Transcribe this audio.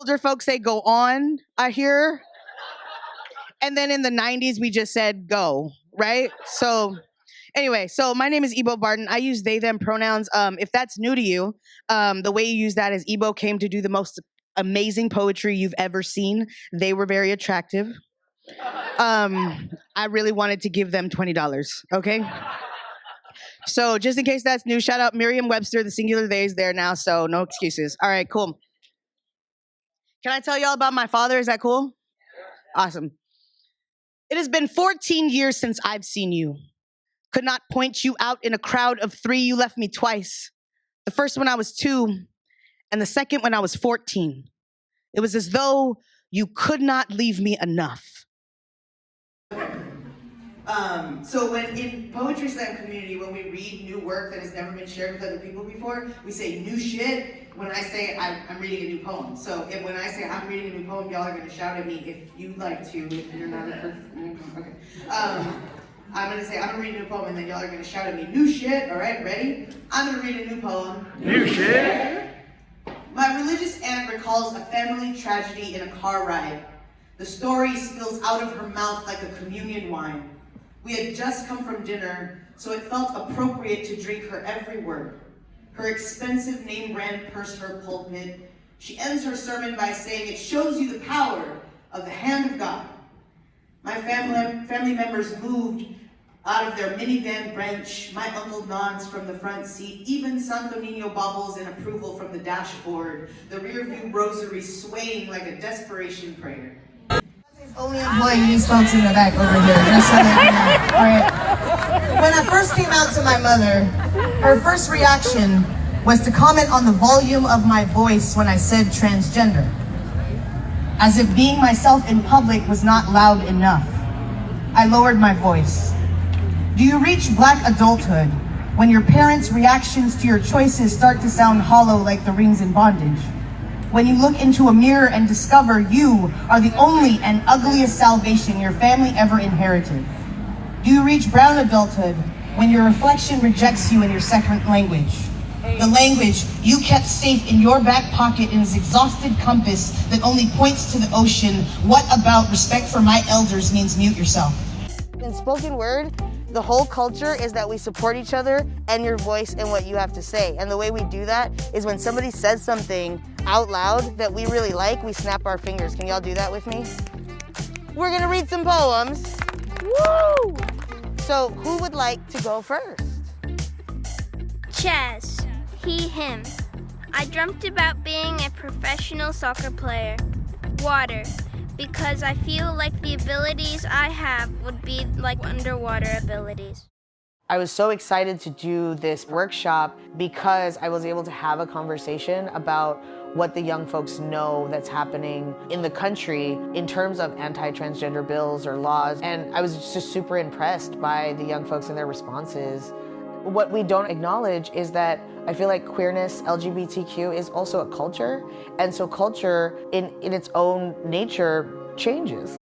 Older folks say go on, I hear. And then in the 90s, we just said go, right? So anyway, so my name is Ebo Barton. I use they, them pronouns. If that's new to you, the way you use that is Ebo came to do the most amazing poetry you've ever seen. They were very attractive. I really wanted to give them $20, okay? So just in case that's new, shout out Merriam-Webster, the singular they is there now, so no excuses. All right, cool. Can I tell y'all about my father? Is that cool? Awesome. It has been 14 years since I've seen you. Could not point you out in a crowd of 3. You left me twice. The first when I was 2, and the second when I was 14. It was as though you could not leave me enough. So when in Poetry Slam community, when we read new work that has never been shared with other people before, we say new shit when I say I'm reading a new poem. So when I say I'm reading a new poem, y'all are gonna shout at me if you'd like to, if you're not a person. Okay. I'm gonna say I'm gonna read a new poem and then y'all are gonna shout at me, new shit, all right, ready? I'm gonna read a new poem. New shit. My religious aunt recalls a family tragedy in a car ride. The story spills out of her mouth like a communion wine. We had just come from dinner, so it felt appropriate to drink her every word. Her expensive name-brand purse her pulpit. She ends her sermon by saying, it shows you the power of the hand of God. My family members moved out of their minivan bench. My uncle nods from the front seat. Even Santo Nino bobbles in approval from the dashboard. The rear view rosary swaying like a desperation prayer. Only employing these folks in the back over here, just so that you know. All right. When I first came out to my mother, her first reaction was to comment on the volume of my voice when I said transgender, as if being myself in public was not loud enough. I lowered my voice. Do you reach Black adulthood when your parents' reactions to your choices start to sound hollow like the rings in bondage? When you look into a mirror and discover you are the only and ugliest salvation your family ever inherited? Do you reach brown adulthood when your reflection rejects you in your second language? The language you kept safe in your back pocket in this exhausted compass that only points to the ocean. What about respect for my elders means mute yourself? In spoken word, the whole culture is that we support each other and your voice and what you have to say. And the way we do that is when somebody says something out loud that we really like, we snap our fingers. Can y'all do that with me? We're gonna read some poems. Woo! So who would like to go first? Chaz, he, him. I dreamt about being a professional soccer player. Water, because I feel like the abilities I have would be like underwater abilities. I was so excited to do this workshop because I was able to have a conversation about what the young folks know that's happening in the country in terms of anti-transgender bills or laws. And I was just super impressed by the young folks and their responses. What we don't acknowledge is that I feel like queerness, LGBTQ, is also a culture. And so culture in its own nature changes.